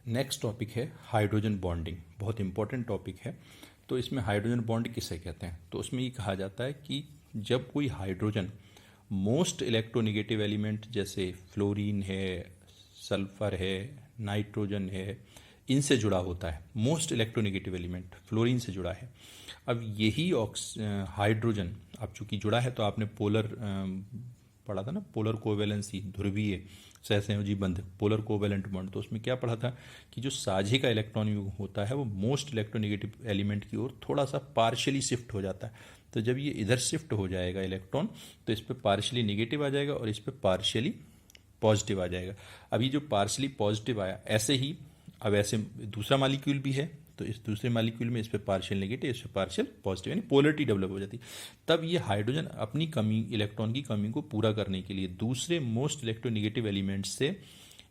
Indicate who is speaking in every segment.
Speaker 1: Next topic है hydrogen bonding. बहुत important topic है। तो इसमें हाइड्रोजन बॉन्ड किसे कहते हैं? तो उसमें ये कहा जाता है कि जब कोई हाइड्रोजन मोस्ट इलेक्ट्रोनेगेटिव एलिमेंट जैसे फ्लोरीन है, सल्फर है, नाइट्रोजन है, इनसे जुड़ा होता है। मोस्ट इलेक्ट्रोनेगेटिव एलिमेंट फ्लोरीन से जुड़ा है। अब यही हाइड्रोजन अब चूंकि जुड़ा है तो आपने पोलर पढ़ा था ना, पोलर कोवेलेंसी, ध्रुवीय सहसंयोजी बंध, पोलर कोवेलेंट बॉन्ड। तो उसमें क्या पढ़ा था कि जो साझे का इलेक्ट्रॉन युग्म होता है वो मोस्ट इलेक्ट्रोनेगेटिव एलिमेंट की ओर थोड़ा सा पार्शियली शिफ्ट हो जाता है। तो जब ये इधर शिफ्ट हो जाएगा इलेक्ट्रॉन, तो इस पर पार्शियली नेगेटिव आ जाएगा और इस पर पार्शियली पॉजिटिव आ जाएगा। अभी जो पार्शियली पॉजिटिव आया, ऐसे ही अब ऐसे दूसरा मालिक्यूल भी है, तो इस दूसरे मालिक्यूल में इस पे पार्शियल नेगेटिव, इस पे पार्शियल पॉजिटिव, यानी पोलरिटी डेवलप हो जाती है। तब ये हाइड्रोजन अपनी कमी, इलेक्ट्रॉन की कमी को पूरा करने के लिए दूसरे मोस्ट इलेक्ट्रोनेगेटिव एलिमेंट से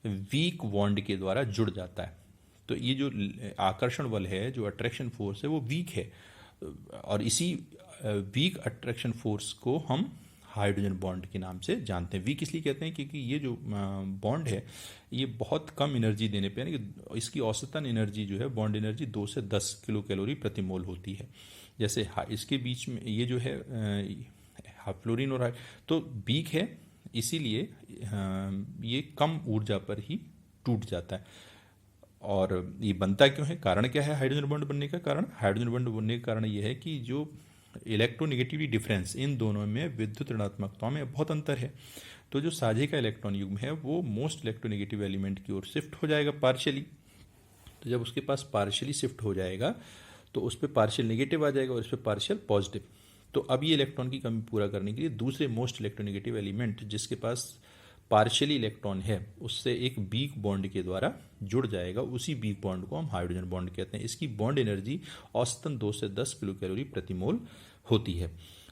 Speaker 1: वीक बॉन्ड के द्वारा जुड़ जाता है। तो ये जो आकर्षण बल है, जो अट्रैक्शन फोर्स है, वो वीक है, और इसी वीक अट्रैक्शन फोर्स को हम हाइड्रोजन बॉन्ड के नाम से जानते हैं। वीक इसलिए कहते हैं क्योंकि ये जो बॉन्ड है ये बहुत कम एनर्जी देने पे, यानी कि इसकी औसतन एनर्जी जो है, बॉन्ड एनर्जी 2 से 10 किलो कैलोरी प्रति मोल होती है। जैसे इसके बीच में ये जो है फ्लोरीन और तो वीक है, इसीलिए ये कम ऊर्जा पर ही टूट जाता है। और ये बनता क्यों है, कारण क्या है हाइड्रोजन बॉन्ड बनने का कारण? हाइड्रोजन बॉन्ड बनने का कारण ये है कि जो इलेक्ट्रोनेगेटिविटी डिफरेंस, इन दोनों में विद्युत ऋणात्मकताओं में बहुत अंतर है। तो जो साझे का इलेक्ट्रॉन युग्म है वो मोस्ट इलेक्ट्रोनेगेटिव एलिमेंट की ओर शिफ्ट हो जाएगा पार्शियली। तो जब उसके पास पार्शियली शिफ्ट हो जाएगा तो उस पर पार्शियल नेगेटिव आ जाएगा और इस पर पार्शियल पॉजिटिव। तो अब ये इलेक्ट्रॉन की कमी पूरा करने के लिए दूसरे मोस्ट इलेक्ट्रोनेगेटिव एलिमेंट जिसके पास पार्शियली इलेक्ट्रॉन है उससे एक वीक बॉन्ड के द्वारा जुड़ जाएगा। उसी वीक बॉन्ड को हम हाइड्रोजन बॉन्ड कहते हैं। इसकी बॉन्ड एनर्जी औसतन 2 से 10 किलो कैलोरी प्रति मोल होती है।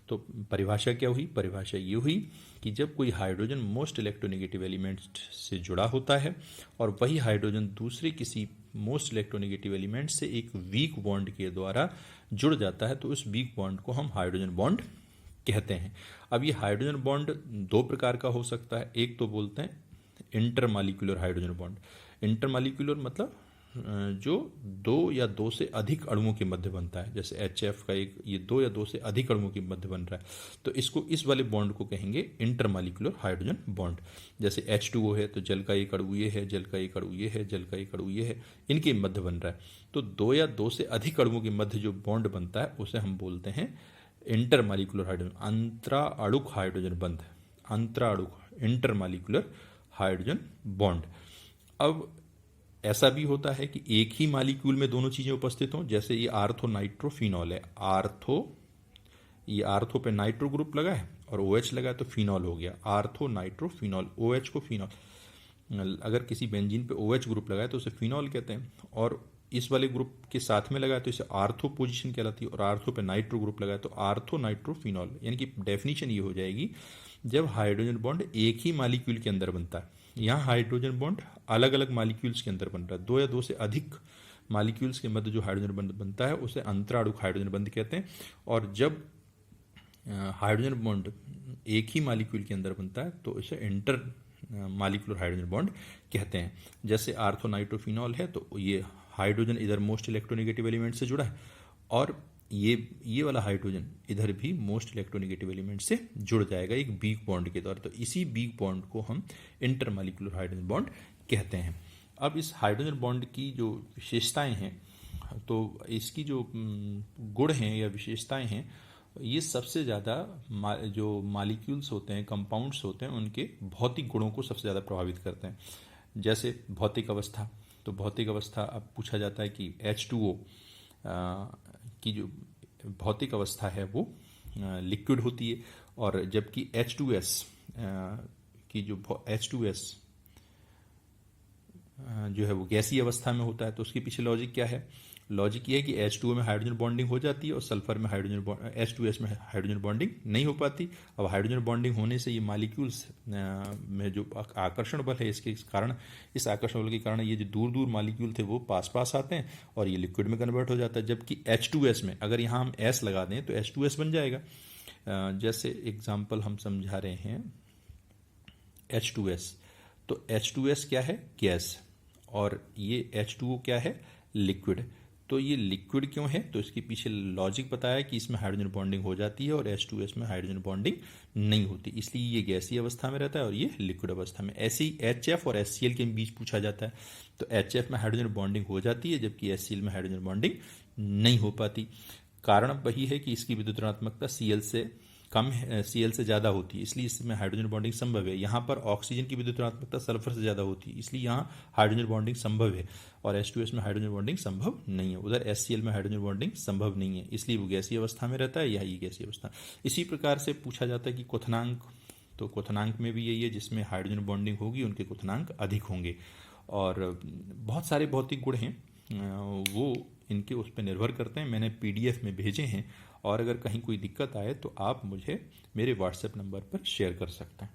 Speaker 1: तो परिभाषा क्या हुई? परिभाषा ये हुई कि जब कोई हाइड्रोजन मोस्ट इलेक्ट्रोनेगेटिव एलिमेंट से जुड़ा होता है और वही हाइड्रोजन दूसरे किसी मोस्ट इलेक्ट्रोनेगेटिव एलिमेंट से एक वीक बॉन्ड के द्वारा जुड़ जाता है, तो उस वीक बॉन्ड को हम हाइड्रोजन बॉन्ड कहते हैं। अब ये हाइड्रोजन बॉन्ड 2 प्रकार का हो सकता है। एक तो बोलते हैं इंटरमालिक्यूलर हाइड्रोजन बॉन्ड। इंटरमालिक्यूलर मतलब जो 2 या 2 से अधिक अणुओं के मध्य बनता है। जैसे HF का एक, ये 2 या 2 से अधिक अणुओं के मध्य बन रहा है, तो इसको, इस वाले बॉन्ड को कहेंगे इंटरमालिक्यूलर हाइड्रोजन बॉन्ड। जैसे H2O है तो जल का एक अणु ये है, जल का एक अणु ये है, जल का एक अणु ये है, इनके मध्य बन रहा है। तो 2 या 2 से अधिक अणुओं के मध्य जो बॉन्ड बनता है उसे हम बोलते हैं इंटरमालिक्यूलर हाइड्रोजन, अंतराअणुक हाइड्रोजन बंध, अंतराअणुक इंटरमालिक्यूलर हाइड्रोजन बॉन्ड। अब ऐसा भी होता है कि एक ही मालिक्यूल में दोनों चीजें उपस्थित हों। जैसे ये आर्थो नाइट्रोफिनॉल है, ये आर्थो पे नाइट्रो ग्रुप लगा है और OH लगा है तो फिनॉल हो गया, आर्थो नाइट्रोफिनॉल। OH को फिनॉल, अगर किसी बेंजीन पे OH ग्रुप लगा है तो उसे फिनॉल कहते हैं, और इस वाले ग्रुप के साथ में लगा है तो इसे आर्थो पोजीशन कहलाती है, और आर्थो पे नाइट्रो ग्रुप लगा है तो आर्थो नाइट्रोफिनॉल। यानी कि डेफिनेशन ये हो जाएगी, जब हाइड्रोजन बॉन्ड एक ही मालिक्यूल के अंदर बनता है, यहाँ हाइड्रोजन बॉन्ड अलग अलग मालिक्यूल्स के अंदर बन रहा है, 2 या 2 से अधिक मालिक्यूल्स के मध्य जो हाइड्रोजन बंध बनता है उसे अंतराणुक हाइड्रोजन बंध कहते हैं। और जब हाइड्रोजन बॉन्ड एक ही मालिक्यूल के अंदर बनता है तो इसे इंटर मालिक्यूलर हाइड्रोजन बॉन्ड कहते हैं। जैसे आर्थोनाइट्रोफिनॉल है तो ये हाइड्रोजन इधर मोस्ट इलेक्ट्रोनेगेटिव एलिमेंट से जुड़ा है, और ये वाला हाइड्रोजन इधर भी मोस्ट इलेक्ट्रोनेगेटिव एलिमेंट से जुड़ जाएगा एक वीक बॉन्ड के द्वारा। तो इसी वीक बॉन्ड को हम इंटरमालिक्यूलर हाइड्रोजन बॉन्ड कहते हैं। अब इस हाइड्रोजन बॉन्ड की जो विशेषताएं हैं, तो इसकी जो गुण हैं या विशेषताएं हैं, ये सबसे ज़्यादा जो मालिक्यूल्स होते हैं, कंपाउंड्स होते हैं, उनके भौतिक गुणों को सबसे ज़्यादा प्रभावित करते हैं। जैसे भौतिक अवस्था, तो भौतिक अवस्था अब पूछा जाता है कि H2O की जो भौतिक अवस्था है वो लिक्विड होती है, और जबकि H2S की जो H2S जो है वो गैसीय अवस्था में होता है। तो उसके पीछे लॉजिक क्या है? लॉजिक ये है कि H2O में हाइड्रोजन बॉन्डिंग हो जाती है और सल्फर में H2S में हाइड्रोजन बॉन्डिंग नहीं हो पाती। अब हाइड्रोजन बॉन्डिंग होने से ये मालिक्यूल्स में जो आकर्षण बल है, इसके कारण, इस आकर्षण बल के कारण ये जो दूर दूर मालिक्यूल थे वो पास पास आते हैं और ये लिक्विड में कन्वर्ट हो जाता है। जबकि H2S में अगर यहाँ हम S लगा दें तो H2S बन जाएगा। जैसे एग्जाम्पल हम समझा रहे हैं H2S, तो H2S क्या है? गैस, और ये H2O क्या है, लिक्विड। तो ये लिक्विड क्यों है, तो इसके पीछे लॉजिक बताया कि इसमें हाइड्रोजन बॉन्डिंग हो जाती है और H2S में हाइड्रोजन बॉन्डिंग नहीं होती, इसलिए ये गैसीय अवस्था में रहता है और ये लिक्विड अवस्था में। ऐसे ही HF और HCl के बीच पूछा जाता है, तो HF में हाइड्रोजन बॉन्डिंग हो जाती है जबकि HCl में हाइड्रोजन बॉन्डिंग नहीं हो पाती। कारण वही है कि इसकी विद्युत ऋणात्मकता Cl से कम है, Cl से ज़्यादा होती है, इसलिए इसमें हाइड्रोजन बॉन्डिंग संभव है। यहाँ पर ऑक्सीजन की विद्युत ऋणात्मकता सल्फर से ज़्यादा होती है, इसलिए यहाँ हाइड्रोजन बॉन्डिंग संभव है और H2S में हाइड्रोजन बॉन्डिंग संभव नहीं है। उधर HCl में हाइड्रोजन बॉन्डिंग संभव नहीं है, इसलिए वो गैसीय अवस्था में रहता है, या ये गैसीय अवस्था। इसी प्रकार से पूछा जाता है कि क्वथनांक, तो क्वथनांक में भी यही है, जिसमें हाइड्रोजन बॉन्डिंग होगी उनके क्वथनांक अधिक होंगे। और बहुत सारे भौतिक गुण हैं, वो इनके उस पर निर्भर करते हैं, मैंने PDF में भेजे हैं, और अगर कहीं कोई दिक्कत आए तो आप मुझे मेरे WhatsApp नंबर पर शेयर कर सकते हैं।